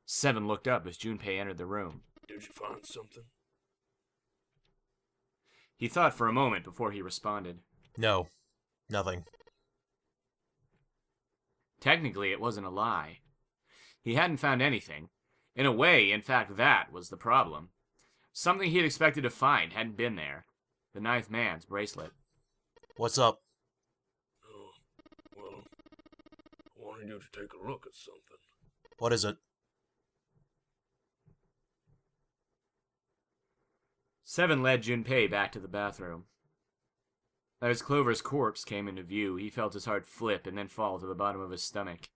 Seven looked up as Junpei entered the room. Did you find something? He thought for a moment before he responded. No, nothing. Technically, it wasn't a lie. He hadn't found anything. In a way, in fact, that was the problem. Something he had expected to find hadn't been there. The ninth man's bracelet. What's up? Oh, well, I wanted you to take a look at something. What is it? Seven led Junpei back to the bathroom. As Clover's corpse came into view, he felt his heart flip and then fall to the bottom of his stomach.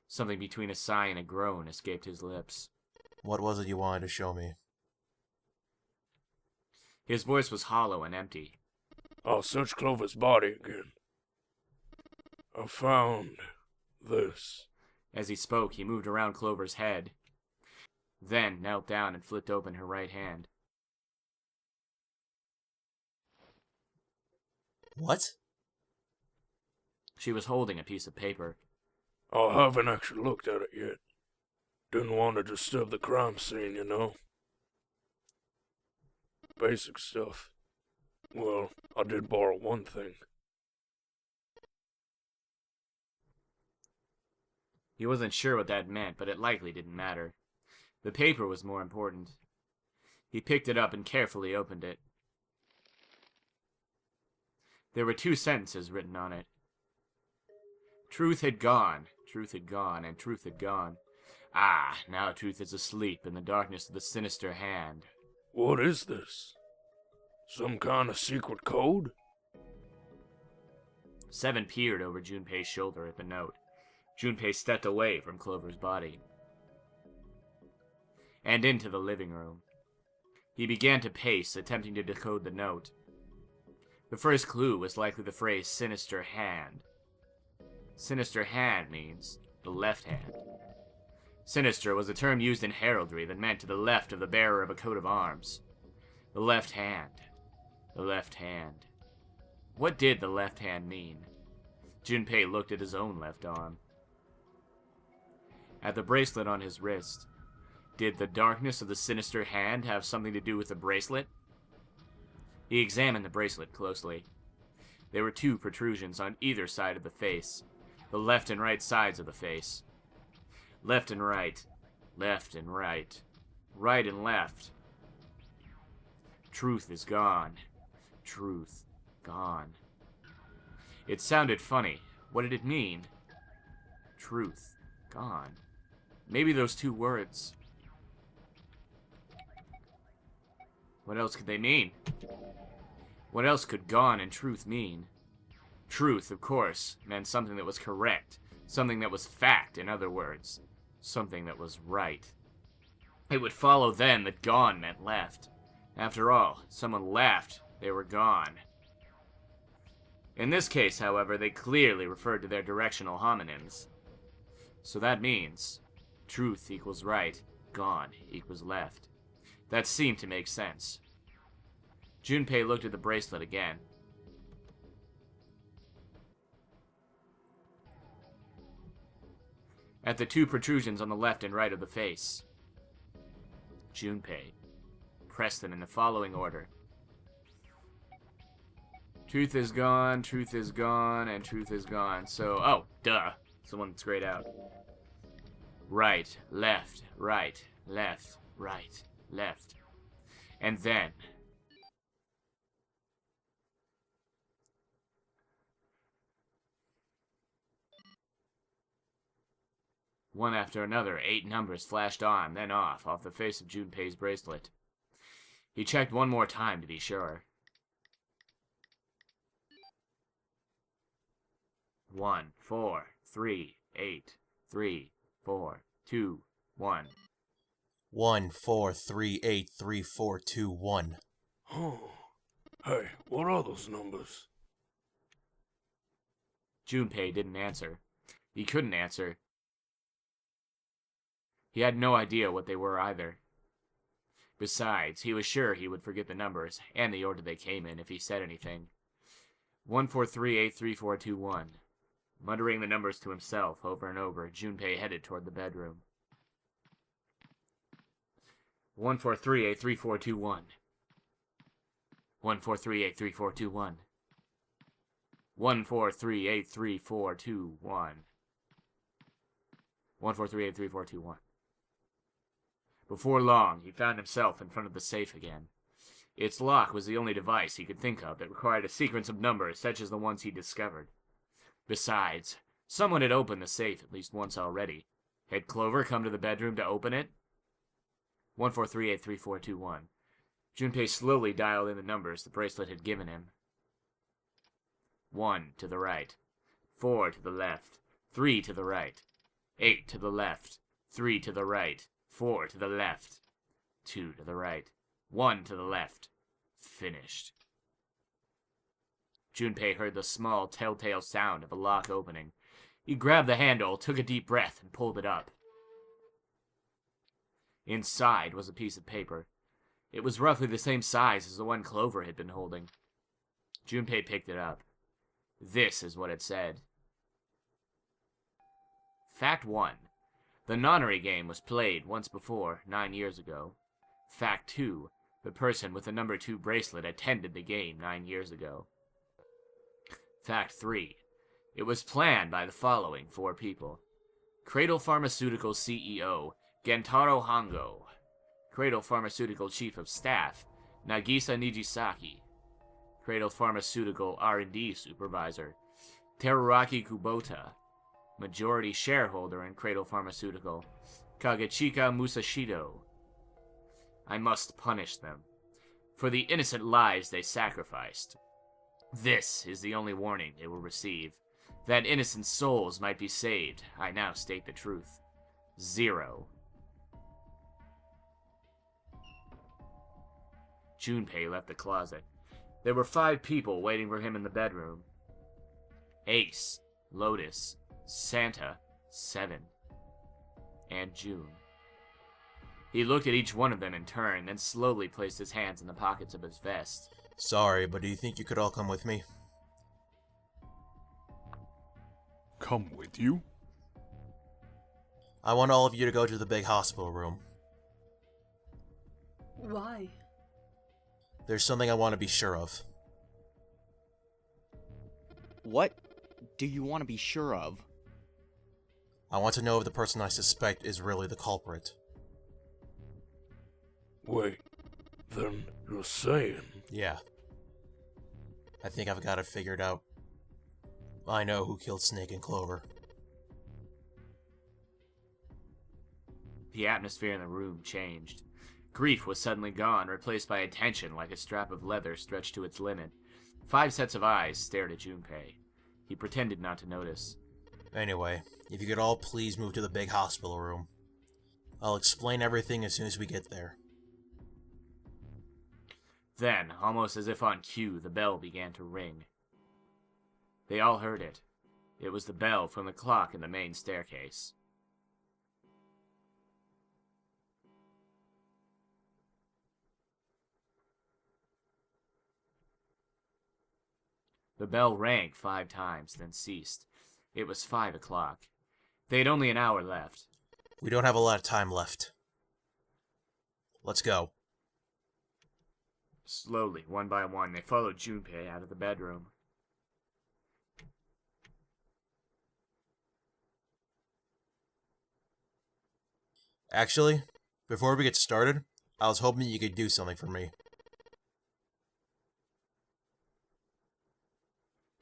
Something between a sigh and a groan escaped his lips. What was it you wanted to show me? His voice was hollow and empty. I'll search Clover's body again. I found this. As he spoke, he moved around Clover's head, then knelt down and flipped open her right hand. What? She was holding a piece of paper. I haven't actually looked at it yet. Didn't want to disturb the crime scene, you know. Basic stuff. Well, I did borrow one thing. He wasn't sure what that meant, but it likely didn't matter. The paper was more important. He picked it up and carefully opened it. There were 2 sentences written on it. Truth had gone, and truth had gone. Ah, now truth is asleep in the darkness of the sinister hand. What is this? Some kind of secret code? Seven peered over Junpei's shoulder at the note. Junpei stepped away from Clover's body and into the living room. He began to pace, attempting to decode the note. The first clue was likely the phrase sinister hand. Sinister hand means the left hand. Sinister was a term used in heraldry that meant to the left of the bearer of a coat of arms. The left hand. The left hand. What did the left hand mean? Junpei looked at his own left arm. At the bracelet on his wrist. Did the darkness of the sinister hand have something to do with the bracelet? He examined the bracelet closely. There were 2 protrusions on either side of the face. The left and right sides of the face. Left and right. Left and right. Right and left. Truth is gone. Truth gone. It sounded funny. What did it mean? Truth gone. Maybe those 2 words. What else could they mean? What else could gone and truth mean? Truth, of course, meant something that was correct. Something that was fact, in other words. Something that was right. It would follow then that gone meant left. After all, someone left, they were gone. In this case, however, they clearly referred to their directional homonyms. So that means truth equals right, gone equals left. That seemed to make sense. Junpei looked at the bracelet again. At the 2 protrusions on the left and right of the face. Junpei pressed them in the following order. Truth is gone, and truth is gone. So, oh, duh. It's the one that's grayed out. Right, left, right, left, right, left. And then... one after another, 8 numbers flashed on, then off the face of Junpei's bracelet. He checked one more time to be sure. 1, 4, 3, 8, 3, 4, 2, 1. 1, 4, 3, 8, 3, 4, 2, 1. Oh. Hey, what are those numbers? Junpei didn't answer. He couldn't answer. He had no idea what they were either. Besides, he was sure he would forget the numbers, and the order they came in, if he said anything. 143833421. Muttering the numbers to himself over and over, Junpei headed toward the bedroom. 143-83421. 143-83421. 143-83421. 143-83421. Before long, he found himself in front of the safe again. Its lock was the only device he could think of that required a sequence of numbers such as the ones he discovered. Besides, someone had opened the safe at least once already. Had Clover come to the bedroom to open it? 143-83421. Junpei slowly dialed in the numbers the bracelet had given him. 1 to the right. 4 to the left. 3 to the right. 8 to the left. 3 to the right. 4 to the left. 2 to the right. 1 to the left. Finished. Junpei heard the small, telltale sound of a lock opening. He grabbed the handle, took a deep breath, and pulled it up. Inside was a piece of paper. It was roughly the same size as the one Clover had been holding. Junpei picked it up. This is what it said. Fact 1. The nonary game was played once before, 9 years ago. Fact 2. The person with the number 2 bracelet attended the game 9 years ago. Fact 3. It was planned by the following 4 people. Cradle Pharmaceutical CEO, Gentaro Hongo. Cradle Pharmaceutical Chief of Staff, Nagisa Nijisaki. Cradle Pharmaceutical R&D Supervisor, Teruraki Kubota. Majority shareholder in Cradle Pharmaceutical, Kagechika Musashido. I must punish them for the innocent lives they sacrificed. This is the only warning they will receive. That innocent souls might be saved, I now state the truth. 0. Junpei left the closet. There were 5 people waiting for him in the bedroom. Ace, Lotus, Santa, 7, and June. He looked at each one of them in turn, then slowly placed his hands in the pockets of his vest. Sorry, but do you think you could all come with me? Come with you? I want all of you to go to the big hospital room. Why? There's something I want to be sure of. What do you want to be sure of? I want to know if the person I suspect is really the culprit. Wait, then you're saying... Yeah. I think I've got it figured out. I know who killed Snake and Clover. The atmosphere in the room changed. Grief was suddenly gone, replaced by attention like a strap of leather stretched to its limit. 5 sets of eyes stared at Junpei. He pretended not to notice. Anyway, if you could all please move to the big hospital room. I'll explain everything as soon as we get there. Then, almost as if on cue, the bell began to ring. They all heard it. It was the bell from the clock in the main staircase. The bell rang 5 times, then ceased. It was 5 o'clock. They had only an hour left. We don't have a lot of time left. Let's go. Slowly, one by one, they followed Junpei out of the bedroom. Actually, before we get started, I was hoping you could do something for me.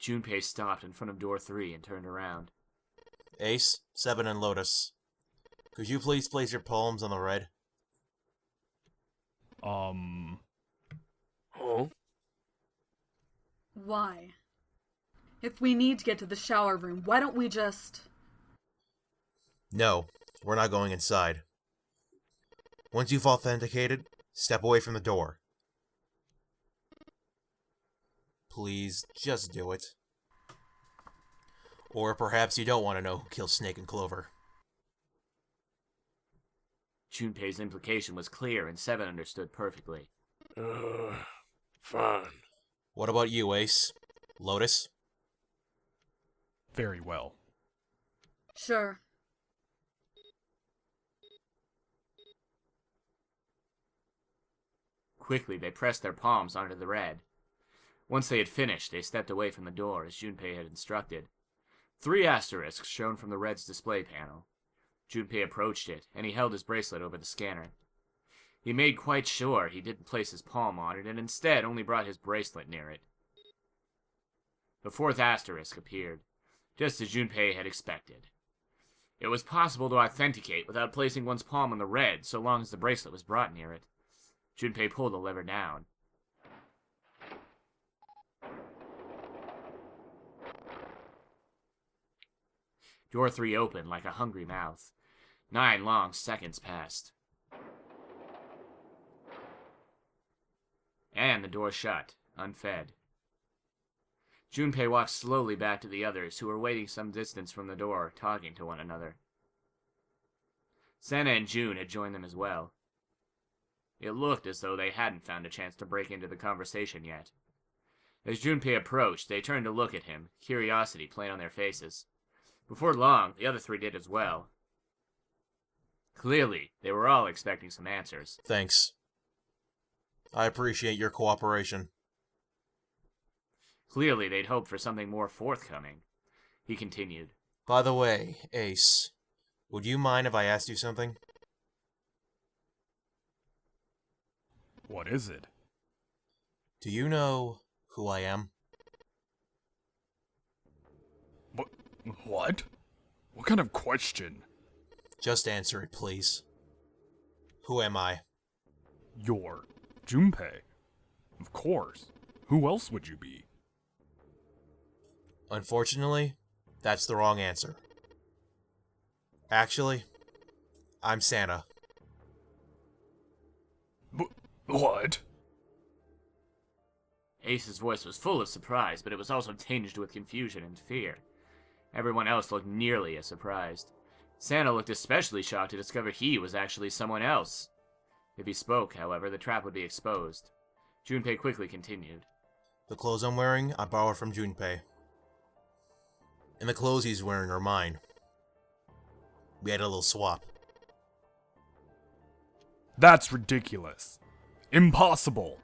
Junpei stopped in front of door 3 and turned around. Ace, 7, and Lotus. Could you please place your palms on the red? Huh? Why? If we need to get to the shower room, why don't we just... No, we're not going inside. Once you've authenticated, step away from the door. Please, just do it. Or perhaps you don't want to know who killed Snake and Clover. Junpei's implication was clear, and 7 understood perfectly. Fine. What about you, Ace? Lotus? Very well. Sure. Quickly, they pressed their palms onto the red. Once they had finished, they stepped away from the door, as Junpei had instructed. 3 asterisks shone from the red's display panel. Junpei approached it, and he held his bracelet over the scanner. He made quite sure he didn't place his palm on it, and instead only brought his bracelet near it. The 4th asterisk appeared, just as Junpei had expected. It was possible to authenticate without placing one's palm on the red, so long as the bracelet was brought near it. Junpei pulled the lever down. Door 3 opened like a hungry mouth. 9 long seconds passed. And the door shut, unfed. Junpei walked slowly back to the others, who were waiting some distance from the door, talking to one another. Santa and June had joined them as well. It looked as though they hadn't found a chance to break into the conversation yet. As Junpei approached, they turned to look at him, curiosity playing on their faces. Before long, the other 3 did as well. Clearly, they were all expecting some answers. Thanks. I appreciate your cooperation. Clearly, they'd hoped for something more forthcoming. He continued. By the way, Ace, would you mind if I asked you something? What is it? Do you know who I am? What? What kind of question? Just answer it, please. Who am I? You're Junpei. Of course. Who else would you be? Unfortunately, that's the wrong answer. Actually, I'm Santa. What? Ace's voice was full of surprise, but it was also tinged with confusion and fear. Everyone else looked nearly as surprised. Santa looked especially shocked to discover he was actually someone else. If he spoke, however, the trap would be exposed. Junpei quickly continued. The clothes I'm wearing, I borrowed from Junpei. And the clothes he's wearing are mine. We had a little swap. That's ridiculous. Impossible.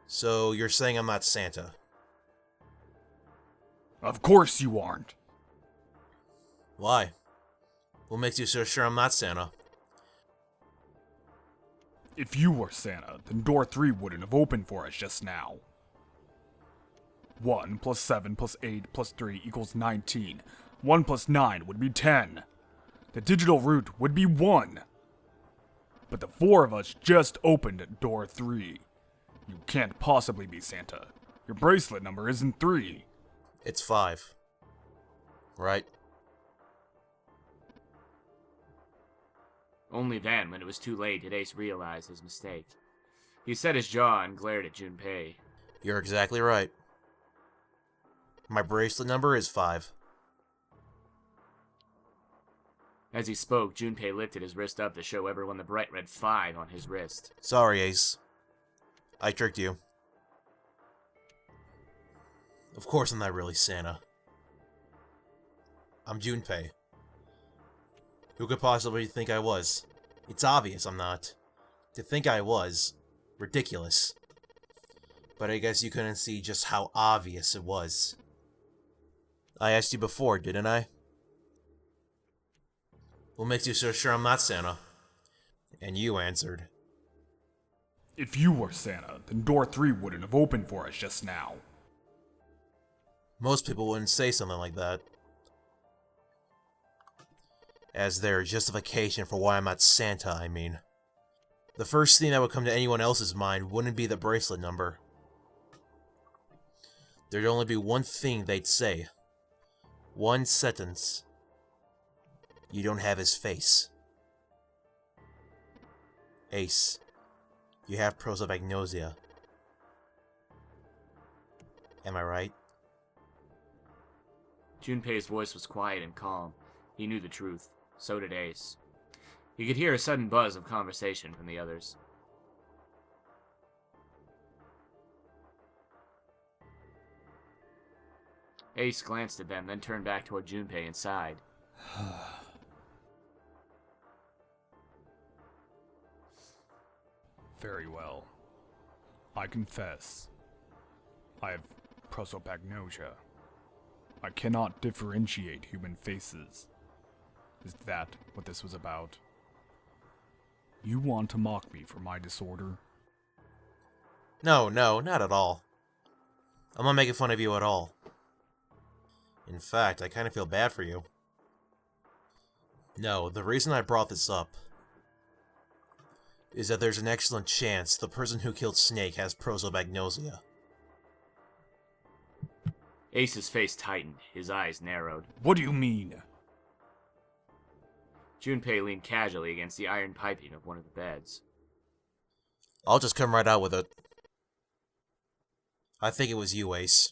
So, you're saying I'm not Santa? Of course you aren't. Why? What makes you so sure I'm not Santa? If you were Santa, then door 3 wouldn't have opened for us just now. 1 plus 7 plus 8 plus 3 equals 19. 1 plus 9 would be 10. The digital root would be 1. But the 4 of us just opened door 3. You can't possibly be Santa. Your bracelet number isn't 3. It's 5. Right? Only then, when it was too late, did Ace realize his mistake. He set his jaw and glared at Junpei. You're exactly right. My bracelet number is 5. As he spoke, Junpei lifted his wrist up to show everyone the bright red 5 on his wrist. Sorry, Ace. I tricked you. Of course I'm not really Santa. I'm Junpei. Who could possibly think I was? It's obvious I'm not. To think I was, ridiculous. But I guess you couldn't see just how obvious it was. I asked you before, didn't I? What makes you so sure I'm not Santa? And you answered. If you were Santa, then door 3 wouldn't have opened for us just now. Most people wouldn't say something like that. As their justification for why I'm not Santa, I mean. The first thing that would come to anyone else's mind wouldn't be the bracelet number. There'd only be one thing they'd say. One sentence. You don't have his face. Ace, you have prosopagnosia. Am I right? Junpei's voice was quiet and calm. He knew the truth. So did Ace. He could hear a sudden buzz of conversation from the others. Ace glanced at them, then turned back toward Junpei and sighed. Very well. I confess. I have prosopagnosia. I cannot differentiate human faces. Is that what this was about? You want to mock me for my disorder? No, not at all. I'm not making fun of you at all. In fact, I kind of feel bad for you. No, the reason I brought this up is that there's an excellent chance the person who killed Snake has prosopagnosia. Ace's face tightened, his eyes narrowed. What do you mean? Junpei leaned casually against the iron piping of one of the beds. I'll just come right out with it. I think it was you, Ace.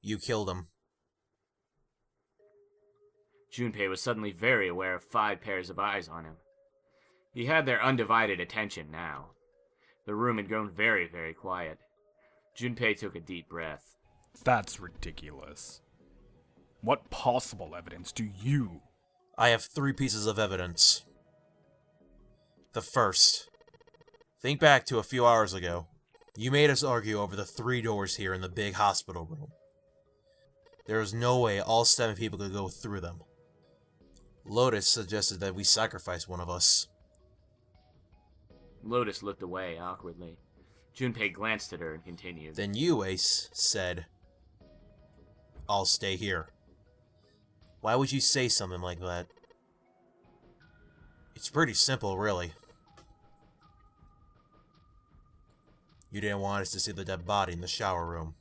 You killed him. Junpei was suddenly very aware of 5 pairs of eyes on him. He had their undivided attention now. The room had grown very, very quiet. Junpei took a deep breath. That's ridiculous. What possible evidence do you? I have 3 pieces of evidence. The first. Think back to a few hours ago. You made us argue over the 3 doors here in the big hospital room. There was no way all 7 people could go through them. Lotus suggested that we sacrifice one of us. Lotus looked away awkwardly. Junpei glanced at her and continued. Then you, Ace, said, I'll stay here. Why would you say something like that? It's pretty simple, really. You didn't want us to see the dead body in the shower room.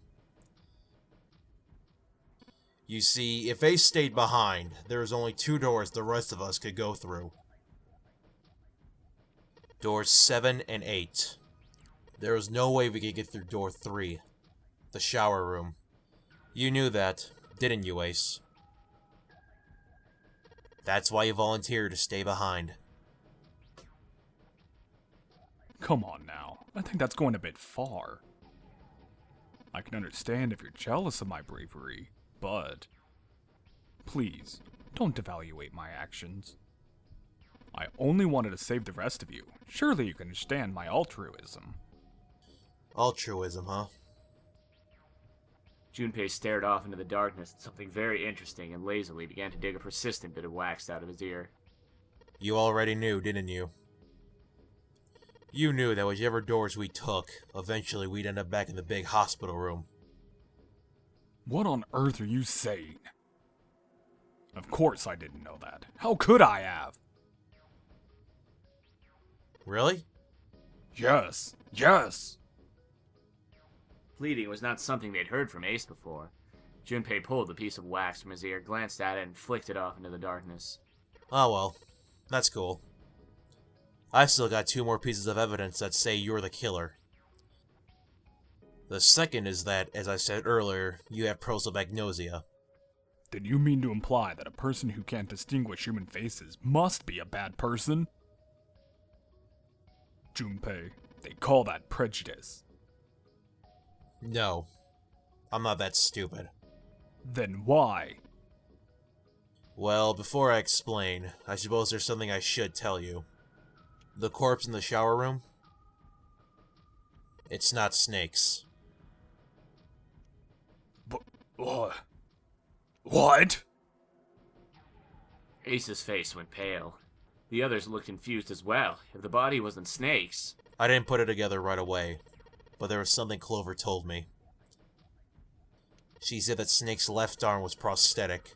You see, if Ace stayed behind, there was only 2 doors the rest of us could go through. Doors 7 and 8. There was no way we could get through door 3, the shower room. You knew that, didn't you, Ace? That's why you volunteered to stay behind. Come on now. I think that's going a bit far. I can understand if you're jealous of my bravery, but please, don't devaluate my actions. I only wanted to save the rest of you. Surely you can understand my altruism. Altruism, huh? Junpei stared off into the darkness at something very interesting and lazily began to dig a persistent bit of wax out of his ear. You already knew, didn't you? You knew that whichever doors we took, eventually we'd end up back in the big hospital room. What on earth are you saying? Of course I didn't know that. How could I have? Really? Yes. Yes. Pleading was not something they'd heard from Ace before. Junpei pulled the piece of wax from his ear, glanced at it, and flicked it off into the darkness. Oh well, that's cool. I've still got 2 more pieces of evidence that say you're the killer. The second is that, as I said earlier, you have prosopagnosia. Did you mean to imply that a person who can't distinguish human faces must be a bad person? Junpei, they call that prejudice. No, I'm not that stupid. Then why? Well, before I explain, I suppose there's something I should tell you. The corpse in the shower room? It's not Snake's. What? Ace's face went pale. The others looked confused as well. If the body wasn't Snake's... I didn't put it together right away, but there was something Clover told me. She said that Snake's left arm was prosthetic.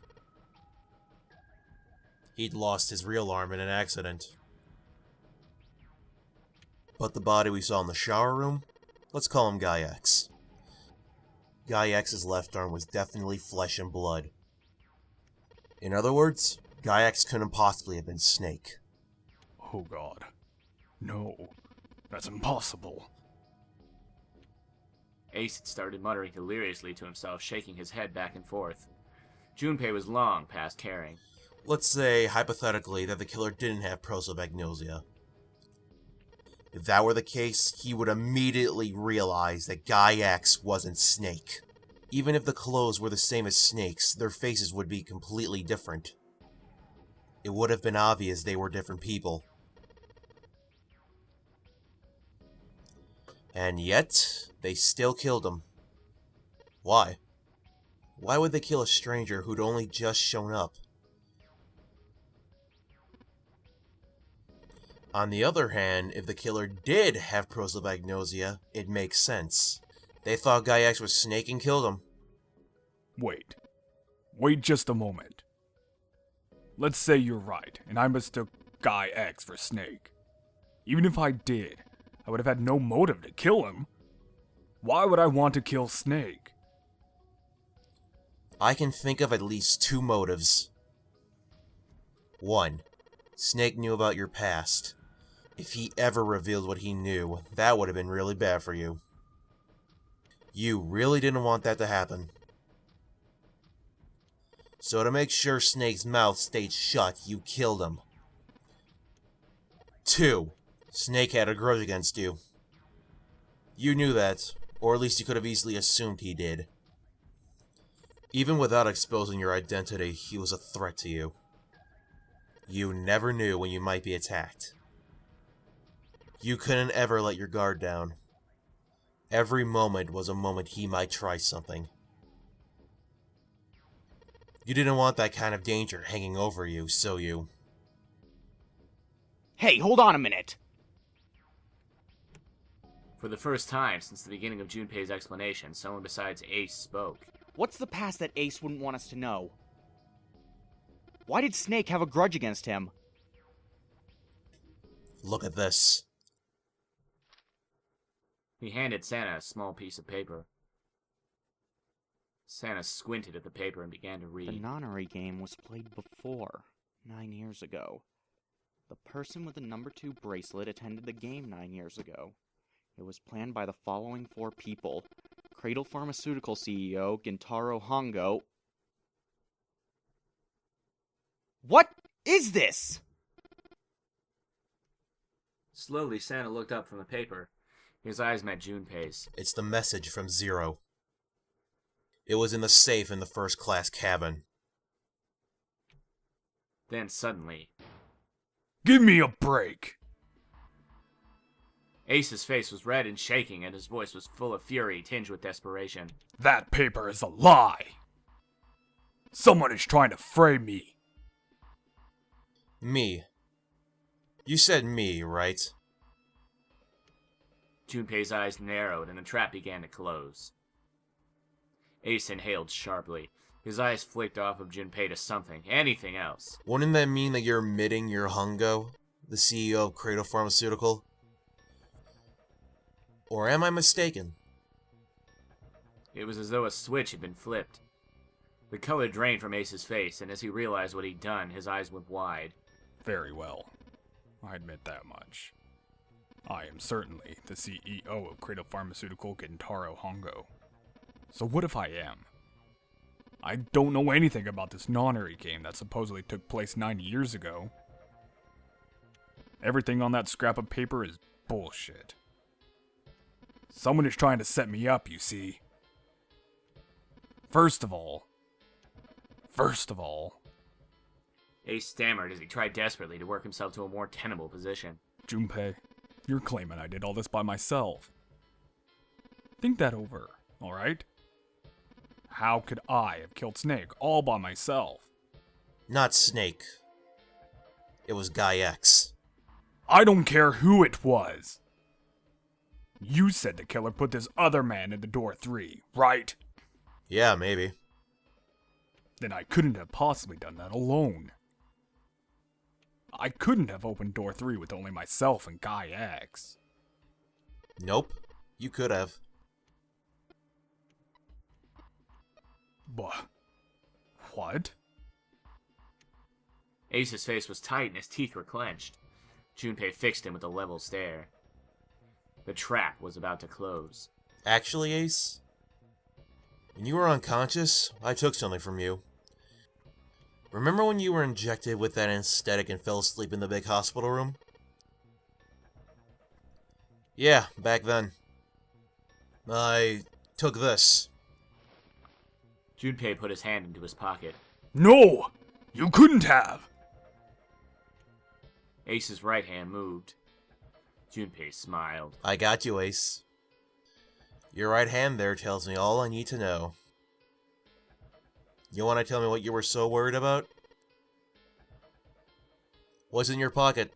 He'd lost his real arm in an accident. But the body we saw in the shower room? Let's call him Guy X. Guy X's left arm was definitely flesh and blood. In other words, Guy X couldn't possibly have been Snake. Oh god. No. That's impossible. Ace had started muttering deliriously to himself, shaking his head back and forth. Junpei was long past caring. Let's say, hypothetically, that the killer didn't have prosopagnosia. If that were the case, he would immediately realize that Guy X wasn't Snake. Even if the clothes were the same as Snake's, their faces would be completely different. It would have been obvious they were different people. And yet, they still killed him. Why? Why would they kill a stranger who'd only just shown up? On the other hand, if the killer did have prosopagnosia, it makes sense. They thought Guy X was Snake and killed him. Wait. Wait just a moment. Let's say you're right, and I mistook Guy X for Snake. Even if I did, I would have had no motive to kill him. Why would I want to kill Snake? I can think of at least 2 motives. 1. Snake knew about your past. If he ever revealed what he knew, that would have been really bad for you. You really didn't want that to happen. So to make sure Snake's mouth stayed shut, you killed him. 2. Snake had a grudge against you. You knew that, or at least you could have easily assumed he did. Even without exposing your identity, he was a threat to you. You never knew when you might be attacked. You couldn't ever let your guard down. Every moment was a moment he might try something. You didn't want that kind of danger hanging over you, so you... Hey, hold on a minute! For the first time since the beginning of Junpei's explanation, someone besides Ace spoke. What's the past that Ace wouldn't want us to know? Why did Snake have a grudge against him? Look at this. He handed Santa a small piece of paper. Santa squinted at the paper and began to The read. nonary game was played before, 9 years ago. The person with the number 2 bracelet attended the game 9 years ago. It was planned by the following 4 people. Cradle Pharmaceutical CEO, Gintaro Hongo. What is this? Slowly, Santa looked up from the paper. His eyes met Junpei's. It's the message from Zero. It was in the safe in the first-class cabin. Then suddenly, Give me a break! Ace's face was red and shaking, and his voice was full of fury tinged with desperation. That paper is a lie! Someone is trying to frame me! Me. You said me, right? Junpei's eyes narrowed, and the trap began to close. Ace inhaled sharply. His eyes flicked off of Junpei to something, anything else. Wouldn't that mean that you're admitting you're Hongo, the CEO of Cradle Pharmaceutical? Or am I mistaken? It was as though a switch had been flipped. The color drained from Ace's face, and as he realized what he'd done, his eyes went wide. Very well. I admit that much. I am certainly the CEO of Cradle Pharmaceutical Gintaro Hongo. So what if I am? I don't know anything about this nonary game that supposedly took place 90 years ago. Everything on that scrap of paper is bullshit. Someone is trying to set me up, you see. First of all, Ace stammered as he tried desperately to work himself to a more tenable position. Junpei, you're claiming I did all this by myself. Think that over, alright? How could I have killed Snake all by myself? Not Snake. It was Guy X. I don't care who it was. You said the killer put this other man in the door 3, right? Yeah, maybe. Then I couldn't have possibly done that alone. I couldn't have opened door 3 with only myself and Guy X. Nope. You could have. What? Ace's face was tight and his teeth were clenched. Junpei fixed him with a level stare. The trap was about to close. Actually, Ace, when you were unconscious, I took something from you. Remember when you were injected with that anesthetic and fell asleep in the big hospital room? Yeah, back then. I took this. Junpei put his hand into his pocket. No! You couldn't have! Ace's right hand moved. Junpei smiled. I got you, Ace. Your right hand there tells me all I need to know. You want to tell me what you were so worried about? What's in your pocket?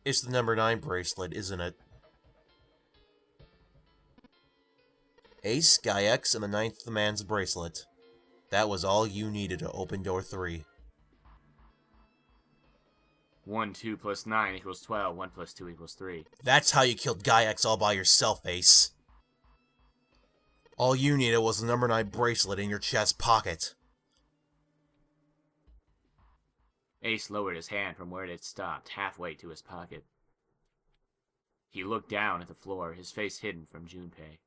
It's the number 9 bracelet, isn't it? Ace, Guy X, and the 9th man's bracelet. That was all you needed to open door 3. 1, 2 plus 9 equals 12. 1 plus 2 equals 3. That's how you killed Guy X all by yourself, Ace. All you needed was the number 9 bracelet in your chest pocket. Ace lowered his hand from where it had stopped, halfway to his pocket. He looked down at the floor, his face hidden from Junpei.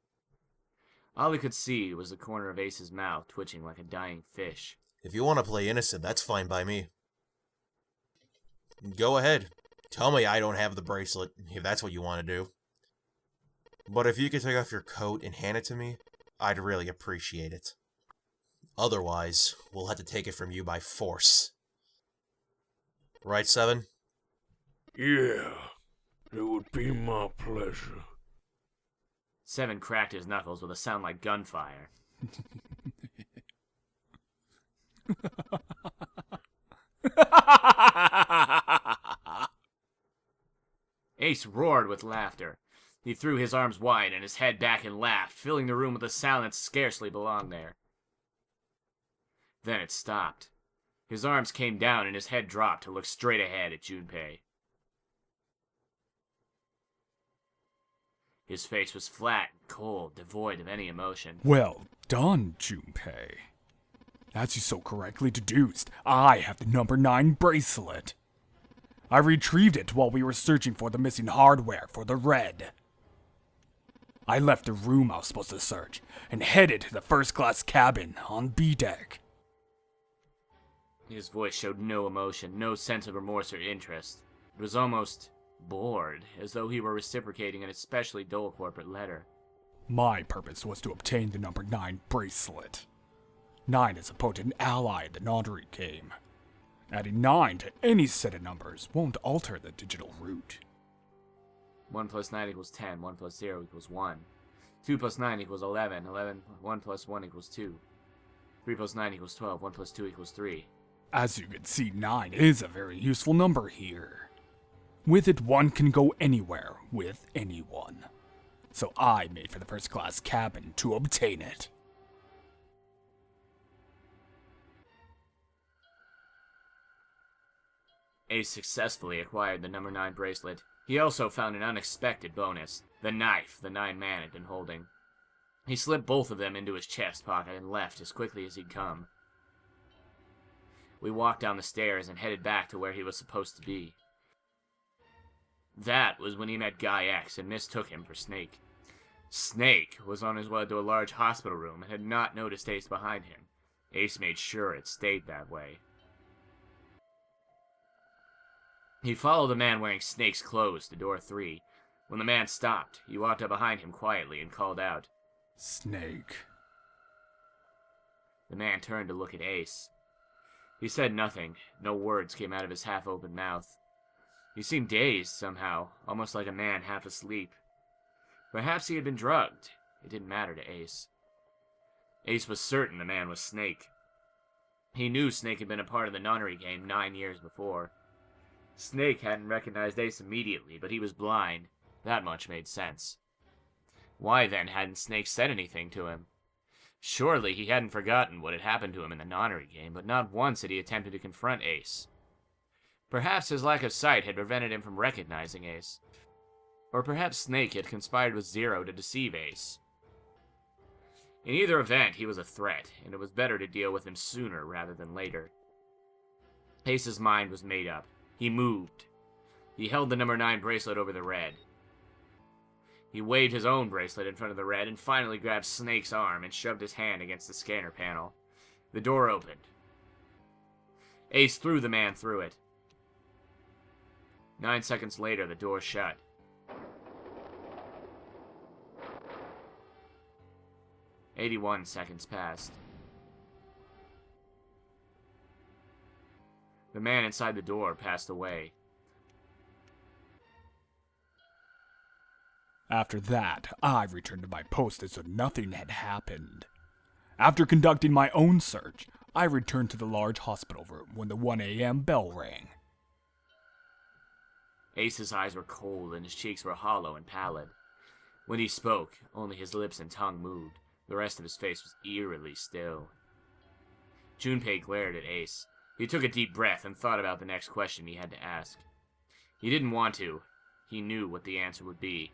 All he could see was the corner of Ace's mouth twitching like a dying fish. If you want to play innocent, that's fine by me. Go ahead. Tell me I don't have the bracelet, if that's what you want to do. But if you could take off your coat and hand it to me, I'd really appreciate it. Otherwise, we'll have to take it from you by force. Right, 7? Yeah, it would be my pleasure. 7 cracked his knuckles with a sound like gunfire. Ace roared with laughter. He threw his arms wide and his head back and laughed, filling the room with a sound that scarcely belonged there. Then it stopped. His arms came down and his head dropped to look straight ahead at Junpei. His face was flat and cold, devoid of any emotion. Well done, Junpei. As you so correctly deduced, I have the number 9 bracelet. I retrieved it while we were searching for the missing hardware for the red. I left the room I was supposed to search and headed to the first-class cabin on B deck. His voice showed no emotion, no sense of remorse or interest. It was almost bored, as though he were reciprocating an especially dull corporate letter. My purpose was to obtain the number 9 bracelet. 9 is a potent ally in the notary game. Adding 9 to any set of numbers won't alter the digital root. 1 plus 9 equals 10. 1 plus 0 equals 1. 2 plus 9 equals 11. 1 plus 1 equals 2. 3 plus 9 equals 12. 1 plus 2 equals 3. As you can see, 9 is a very useful number here. With it, one can go anywhere with anyone. So I made for the first-class cabin to obtain it. Ace successfully acquired the number 9 bracelet. He also found an unexpected bonus, the knife the 9 man had been holding. He slipped both of them into his chest pocket and left as quickly as he'd come. We walked down the stairs and headed back to where he was supposed to be. That was when he met Guy X and mistook him for Snake. Snake was on his way to a large hospital room and had not noticed Ace behind him. Ace made sure it stayed that way. He followed the man wearing Snake's clothes to door 3. When the man stopped, he walked up behind him quietly and called out, Snake. The man turned to look at Ace. He said nothing. No words came out of his half-open mouth. He seemed dazed somehow, almost like a man half asleep. Perhaps he had been drugged. It didn't matter to Ace. Ace was certain the man was Snake. He knew Snake had been a part of the nunnery game 9 years before. Snake hadn't recognized Ace immediately, but he was blind. That much made sense. Why then hadn't Snake said anything to him? Surely he hadn't forgotten what had happened to him in the nunnery game, but not once had he attempted to confront Ace. Perhaps his lack of sight had prevented him from recognizing Ace. Or perhaps Snake had conspired with Zero to deceive Ace. In either event, he was a threat, and it was better to deal with him sooner rather than later. Ace's mind was made up. He moved. He held the number 9 bracelet over the red. He waved his own bracelet in front of the red and finally grabbed Snake's arm and shoved his hand against the scanner panel. The door opened. Ace threw the man through it. 9 seconds later, the door shut. "81 seconds passed. The man inside the door passed away. After that, I returned to my post as though nothing had happened. After conducting my own search, I returned to the large hospital room when the 1 a.m. bell rang. Ace's eyes were cold and his cheeks were hollow and pallid. When he spoke, only his lips and tongue moved. The rest of his face was eerily still. Junpei glared at Ace. He took a deep breath and thought about the next question he had to ask. He didn't want to. He knew what the answer would be.